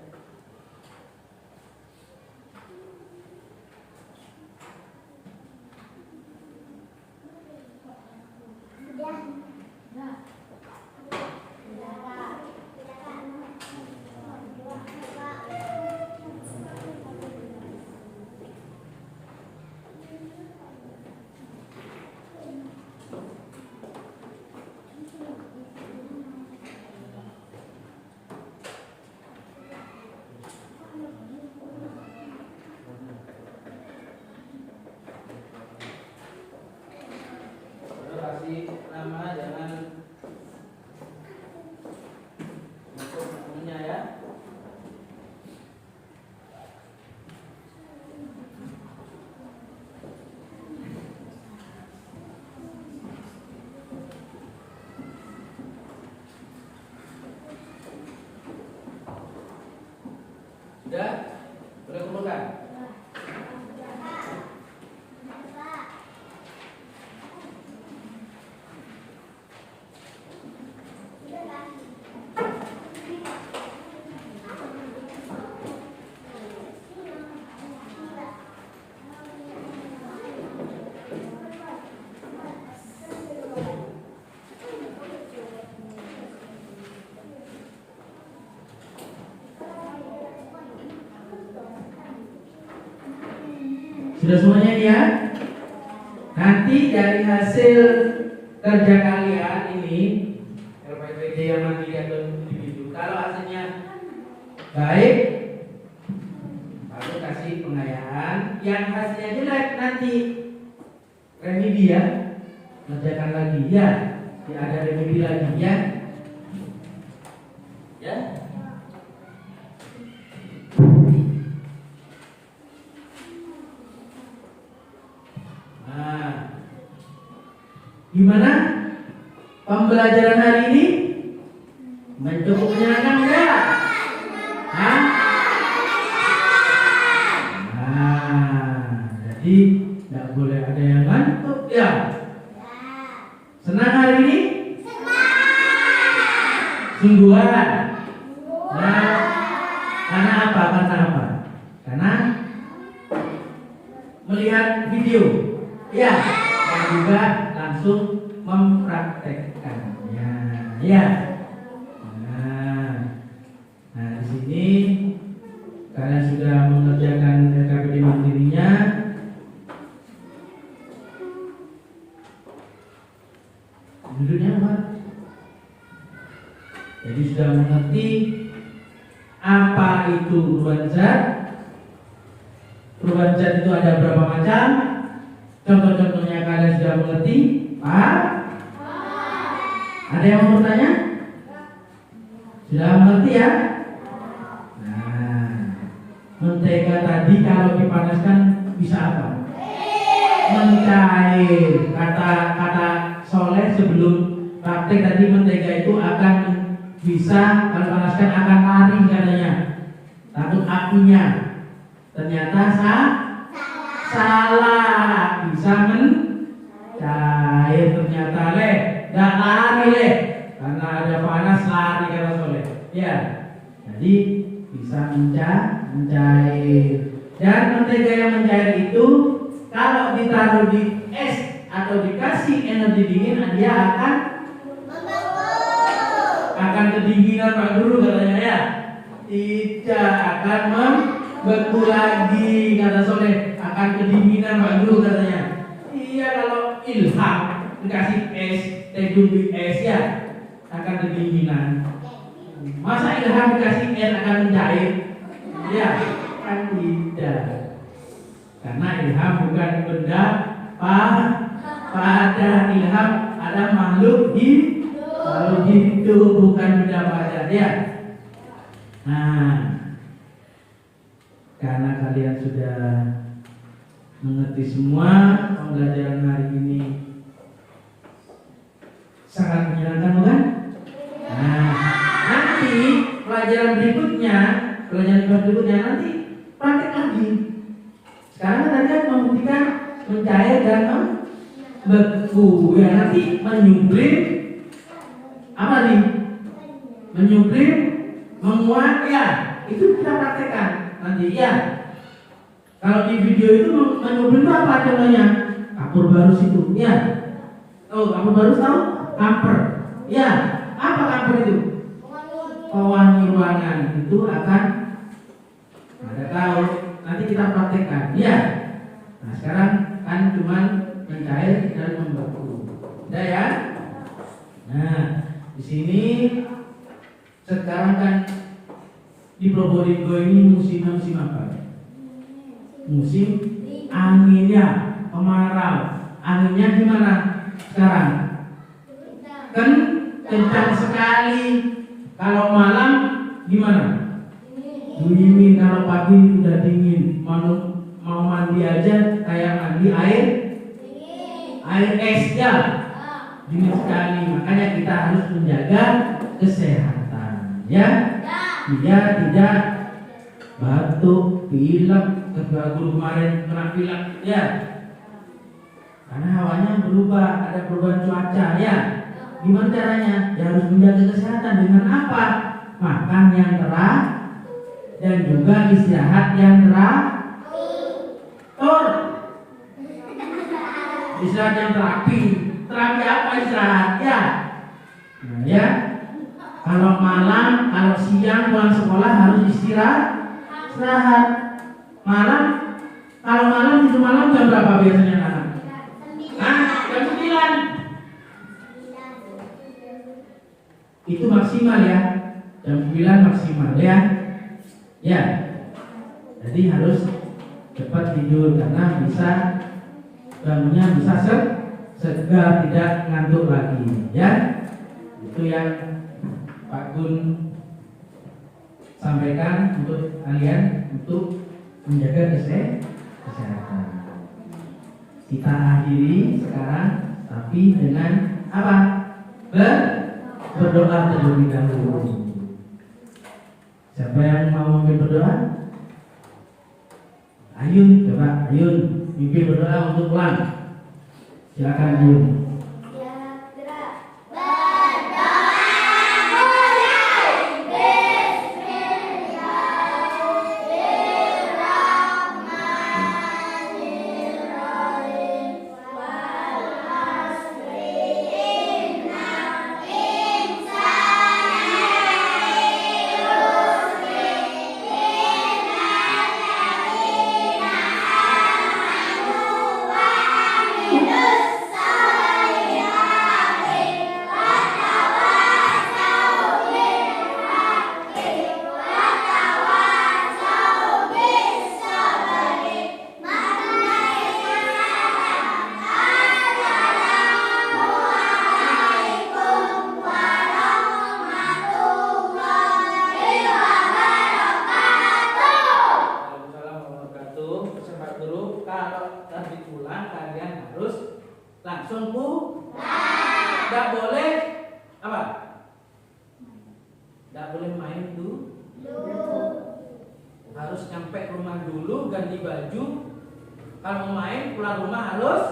Kasih nama, jangan masuk namanya ya. Sudah? Boleh kumpulkan? Sudah semuanya ya? Nanti dari hasil kerja kalian ini LPPD yang mandiri atau individu, kalau hasilnya baik baru kasih pengayaan. Yang hasilnya jelek nanti remedi ya, kerjakan lagi ya, ada remedi lagi ya. Ya. Gimana pembelajaran hari ini? Cukup menyenangkan enggak? Hah? Jadi enggak boleh ada yang ngantuk ya. Senang hari ini? Sungguhan. Nah, karena apa? Karena melihat video. Ya, dan juga langsung mempraktekkannya, ya. Nah, di sini kalian sudah mengerjakan LKPD mandirinya. Duduknya apa? Jadi sudah mengerti apa itu perubahan zat. Perubahan zat itu ada berapa macam? Contoh-contohnya kalian sudah mengerti? Pak? Ada yang mau bertanya? Sudah mengerti ya? Nah, mentega tadi kalau dipanaskan bisa apa? Mencair. Kata Soleh sebelum praktek tadi, mentega itu akan bisa kalau panaskan akan lari katanya, takut apinya. Ternyata salah, bisa mencair. Ternyata nggak lari karena ada panas lari kata Soleh. Ya, jadi bisa mencair. Dan mentega yang mencair itu kalau ditaruh di es atau dikasih energi dingin, dia akan kedinginan Pak Guru katanya ya. Tidak akan membeku lagi kata Soleh, akan kedinginan Pak Guru katanya. Iya, kalau ilham dikasih es, teduh di es ya akan kedinginan. Masa ilham dikasih es akan mencair? Ya, kan tidak. Karena ilham bukan benda pada ilham ada makhluk hidup bukan benda pada dia. Nah, karena kalian sudah mengerti semua, pembelajaran hari ini sangat menyenangkan bukan? Nah, nanti pelajaran berikutnya nanti praktek lagi. Sekarang tadi kan membuktikan mencair dan membeku. Ya, nanti menyublim apa nih? Menyublim, menguat ya. Itu kita praktekkan nanti ya. Kalau di video itu menyublim itu apa contohnya? Kapur barus itu ya. Oh, kapur barus tahu? Kamper. Ya, apa kamper itu? Pewangi ruangan. Itu akan ada tahu. Nanti kita praktekkan, ya. Nah, sekarang kan cuma mencair dan membeku. Udah ya? Nah, di sini sekarang kan di Probolinggo ini musim apa? Musim angin ya, kemarau. Anginnya gimana sekarang? Kan kencang sekali. Kalau malam gimana? Dingin. Kalau pagi udah dingin. Mau mandi aja kayak mandi air es ya. Dingin sekali. Makanya kita harus menjaga kesehatan ya. Biar tidak batuk, pilek. Ketua guru kemarin kena pilek ya. Karena hawanya berubah, ada perubahan cuaca ya. Gimana caranya? Ya harus menjaga kesehatan dengan apa? Makan yang teratur dan juga istirahat yang teratur. Istirahat yang terapi. Terapi apa istirahat ya? Nah ya. Kalau malam, kalau siang pulang sekolah harus istirahat. Malam, kalau malam itu malam jam berapa biasanya anak? Jam 9. Itu maksimal ya. Jam 9 maksimal ya. Ya, jadi harus cepat tidur karena bisa bangunnya bisa segar, tidak ngantuk lagi. Ya, itu yang Pak Gun sampaikan untuk kalian untuk menjaga kesehatan. Kita akhiri sekarang, tapi dengan apa? Berdoa terlebih dahulu. Siapa yang mau memimpin berdoa? Ayun, coba Ayun mimpin berdoa untuk pulang. Silakan Ayun. boleh apa? Tidak boleh main dulu. Harus nyampe rumah dulu, ganti baju. Kalau mau main pulang rumah harus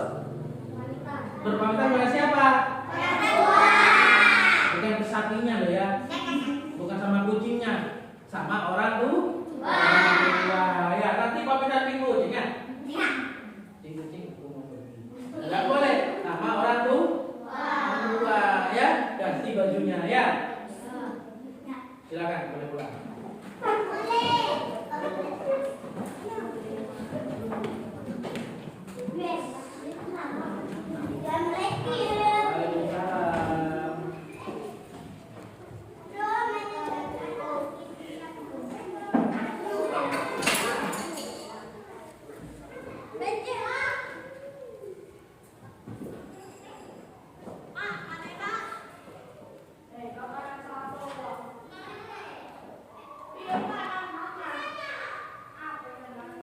berpamitan pada siapa? Bukan ke sapinya loh ya, bukan sama kucingnya, sama orang tuh. Ya nanti pamitan minggu, ingat? Kucing, aku mau pergi. Tidak boleh sama orang tuh. Ya, ganti bajunya ya. Silakan boleh pulang. Dan